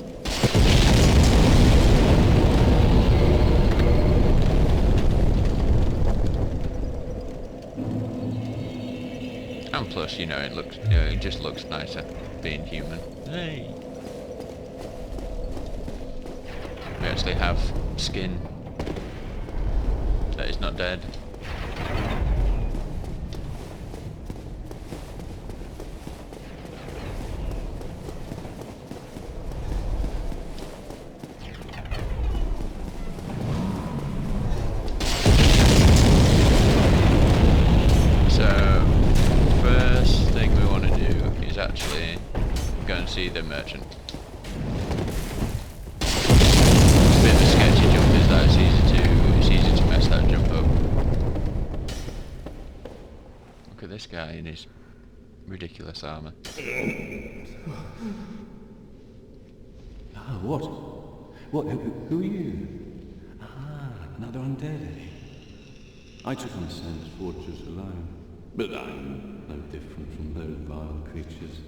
And plus, you know, it just looks nicer being human. Hey. We actually have skin that is not dead. direction. It's a bit of a sketchy jump, is that? It's easy to mess that jump up. Look at this guy in his ridiculous armour. Ah, what? What? Who are you? Ah, another undead. I took on Sens Fortress alone, but I'm no different from those vile creatures.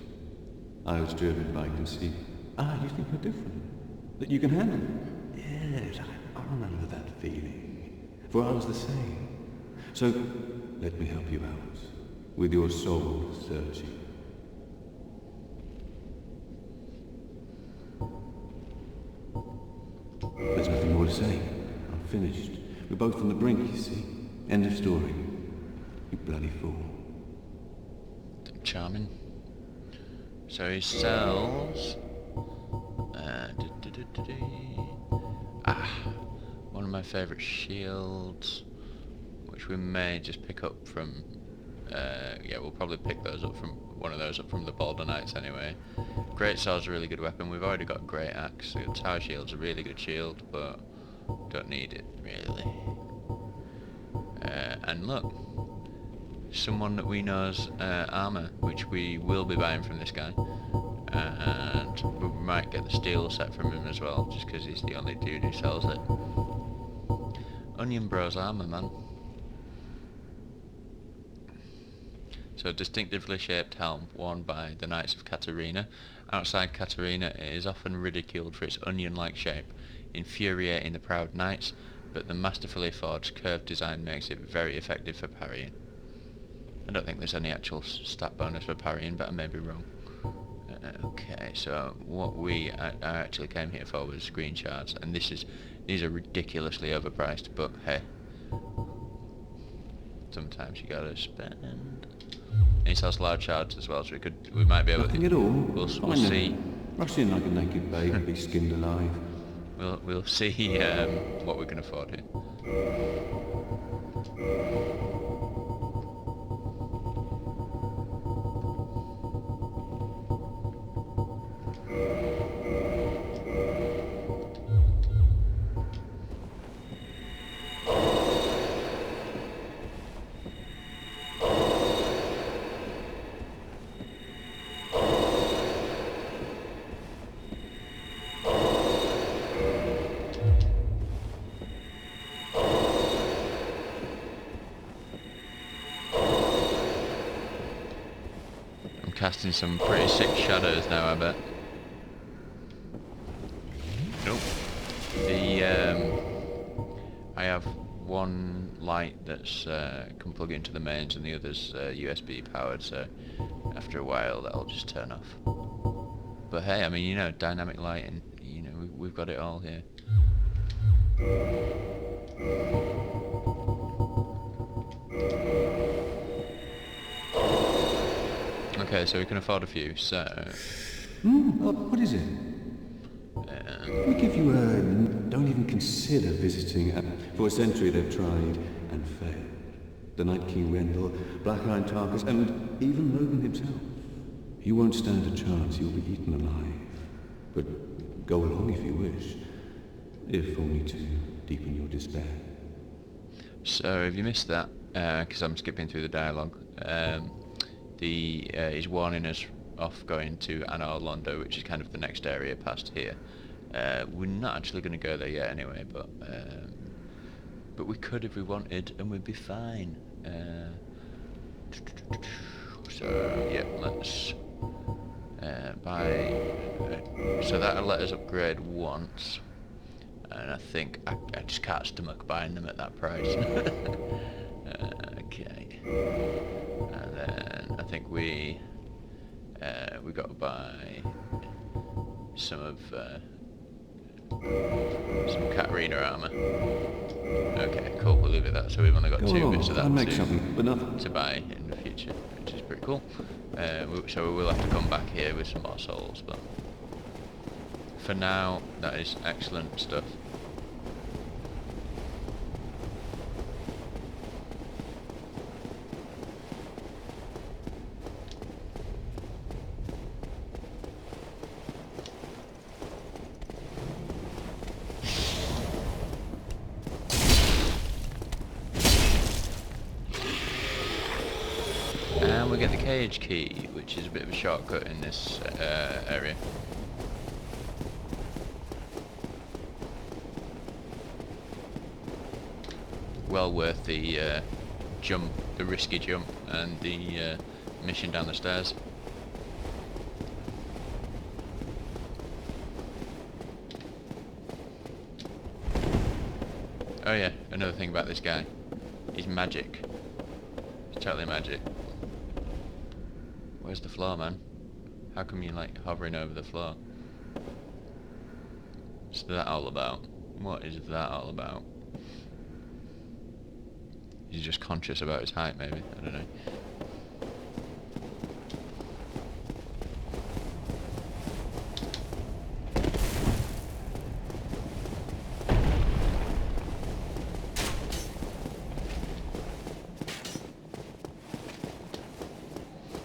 I was driven by conceit. Ah, you think you're different? That you can handle it? Yes, I remember that feeling. For I was the same. So, let me help you out, with your soul searching. There's nothing more to say. I'm finished. We're both on the brink, you see. End of story. You bloody fool. Charming. So he sells... one of my favourite shields, which we may just pick up from... yeah, we'll probably pick those up from... one of those up from the Boulder Knights anyway. Great sword's a really good weapon. We've already got a great axe. The tower shield's a really good shield, but don't need it really. And look, someone that we know's armour, which we will be buying from this guy, and we might get the steel set from him as well, just because he's the only dude who sells it. Onion Bros armour, man. So a distinctively shaped helm worn by the Knights of Katarina. Outside Katarina, it is often ridiculed for its onion-like shape, infuriating the proud knights, but the masterfully forged curved design makes it very effective for parrying. I don't think there's any actual stat bonus for parrying, but I may be wrong. Okay, so what I actually came here for was green shards, and these are ridiculously overpriced, but hey, sometimes you gotta spend. And he sells large shards as well, so we might be able Nothing to... at all. We'll see. Rush in like a naked babe and be skinned alive. We'll see what we can afford here. Casting some pretty sick shadows now, I bet. Nope. I have one light that's can plug into the mains and the other's USB powered, so after a while that'll just turn off. But hey, I mean, you know, dynamic lighting, you know, we've got it all here. Okay, so we can afford a few, so... what is it? We give you a... don't even consider visiting. For a century they've tried and failed. The Night King Rendell, Black Iron Tarkus, and even Logan himself. You won't stand a chance, you'll be eaten alive. But go along if you wish. If only to deepen your despair. So, if you missed that, because I'm skipping through the dialogue, he's warning us off going to Anor Londo, which is kind of the next area past here. We're not actually going to go there yet anyway, but we could if we wanted, and we'd be fine. So yeah, let's buy. So that'll let us upgrade once, and I think I just can't stomach buying them at that price. Okay, and then I think we got to buy some of some Katarina armor. Okay, cool. We'll leave it at that. So we've only got two bits of that to buy in the future, which is pretty cool. So we will have to come back here with some more souls, but for now, that is excellent stuff. get the cage key, which is a bit of a shortcut in this area. Well worth the jump, the risky jump, and the mission down the stairs. Oh yeah, another thing about this guy. He's magic. He's totally magic. Where's the floor, man? How come you're like hovering over the floor? What's that all about? What is that all about? He's just conscious about his height, maybe. I don't know.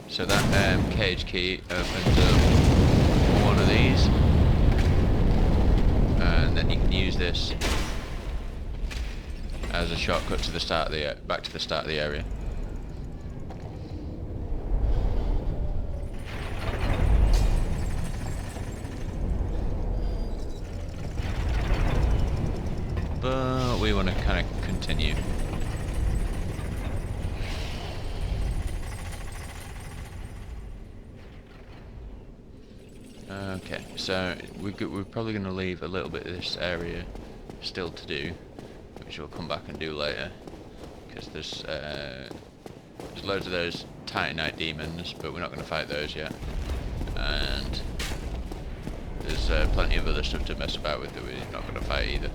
So that cage key opens up one of these, and then you can use this as a shortcut to the start of the back to the start of the area. But we want to kind of continue. Okay, so we're probably going to leave a little bit of this area still to do, which we'll come back and do later, because there's loads of those Titanite demons, but we're not going to fight those yet, and there's plenty of other stuff to mess about with that we're not going to fight either.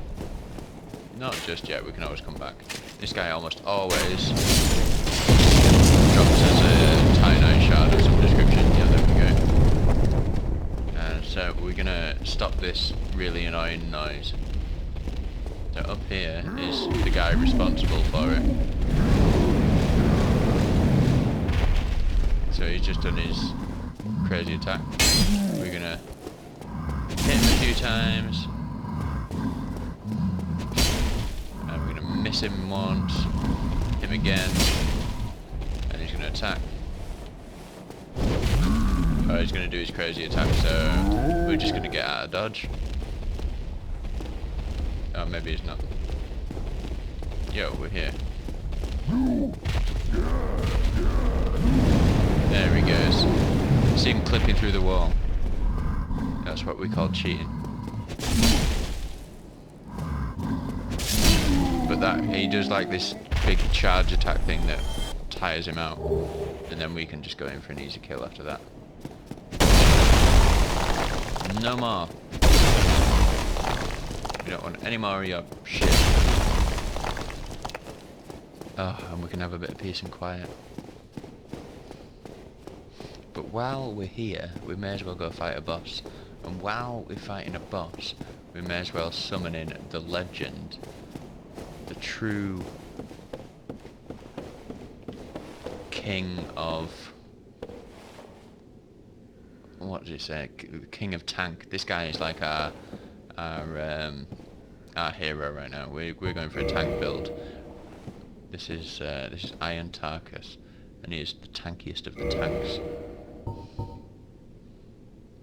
Not just yet, we can always come back. This guy almost always drops us a Titanite shard of some description. Yeah, there we go. So we're gonna stop this really annoying noise. So up here is the guy responsible for it. So he's just done his crazy attack. We're gonna hit him a few times. And we're gonna miss him once, him again, and he's gonna attack. Oh, he's going to do his crazy attack, so we're just going to get out of dodge. Oh, maybe he's not. Yo, we're here. There he goes. See him clipping through the wall. That's what we call cheating. But that, he does like this big charge attack thing that tires him out. And then we can just go in for an easy kill after that. No more. We don't want any more of your shit. Oh, and we can have a bit of peace and quiet. But while we're here, we may as well go fight a boss. And while we're fighting a boss, we may as well summon in the legend. The true king of... what did you say? King of Tank. This guy is like our hero right now. We're going for a tank build. This is Iron Tarkus, and he is the tankiest of the tanks.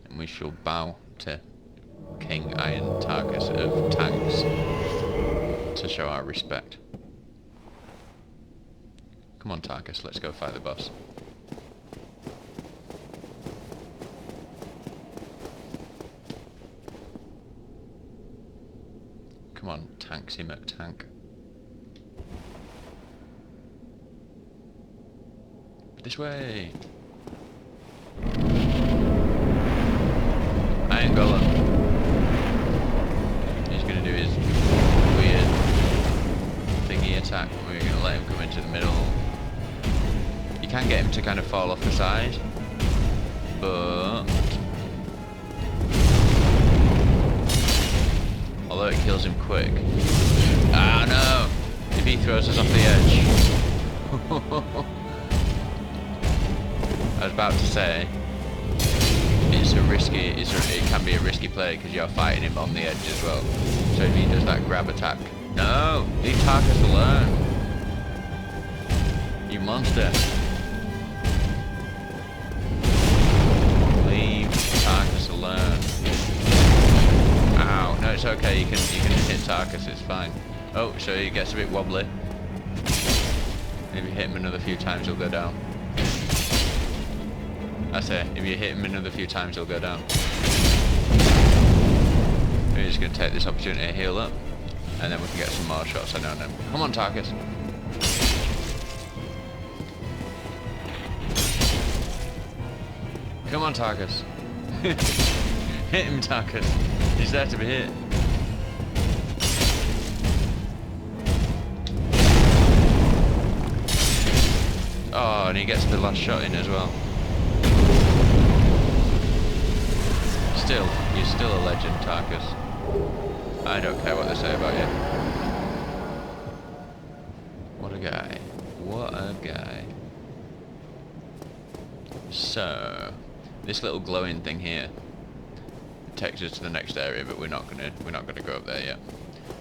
And we shall bow to King Iron Tarkus of tanks to show our respect. Come on, Tarkus, let's go fight the boss. Come on, Tanksy McTank. This way! Iron Golem. He's gonna do his weird thingy attack. We're gonna let him come into the middle. You can get him to kind of fall off the side, but although it kills him quick. Ah no! If he throws us off the edge. I was about to say, it can be a risky play because you're fighting him on the edge as well. So if he does that grab attack, no! Leave Tarkus alone! You monster! Tarkus alone. Ow, no, it's okay, you can hit Tarkus, it's fine. Oh, so he gets a bit wobbly. If you hit him another few times, he'll go down. I say, if you hit him another few times, he'll go down. We're just going to take this opportunity to heal up, and then we can get some more shots on him. Come on, Tarkus. Come on, Tarkus. Hit him, Tarkus. He's there to be hit. Oh, and he gets the last shot in as well. Still, you're still a legend, Tarkus. I don't care what they say about you. What a guy. What a guy. So, this little glowing thing here takes us to the next area, but we're not gonna go up there yet.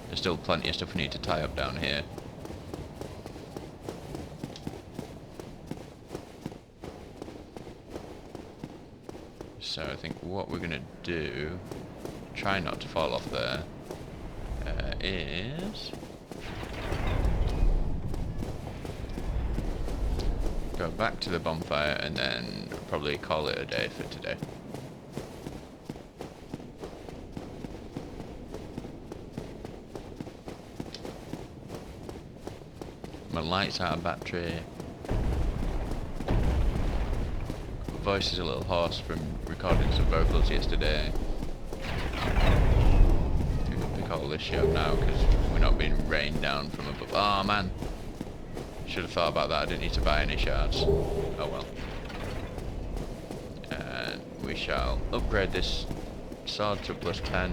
There's still plenty of stuff we need to tie up down here. So I think what we're gonna do, try not to fall off there, is go back to the bonfire and then probably call it a day for today. My light's out of battery. My voice is a little hoarse from recording some vocals yesterday. I'm gonna pick all this shit up now because we're not being rained down from above. Oh man! Should have thought about that. I didn't need to buy any shards. Oh well. And we shall upgrade this sword to +10.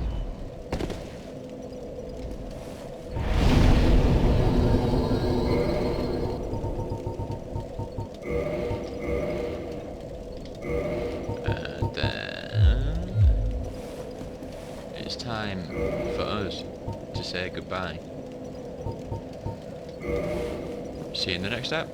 And then it's time for us to say goodbye. See you in the next step.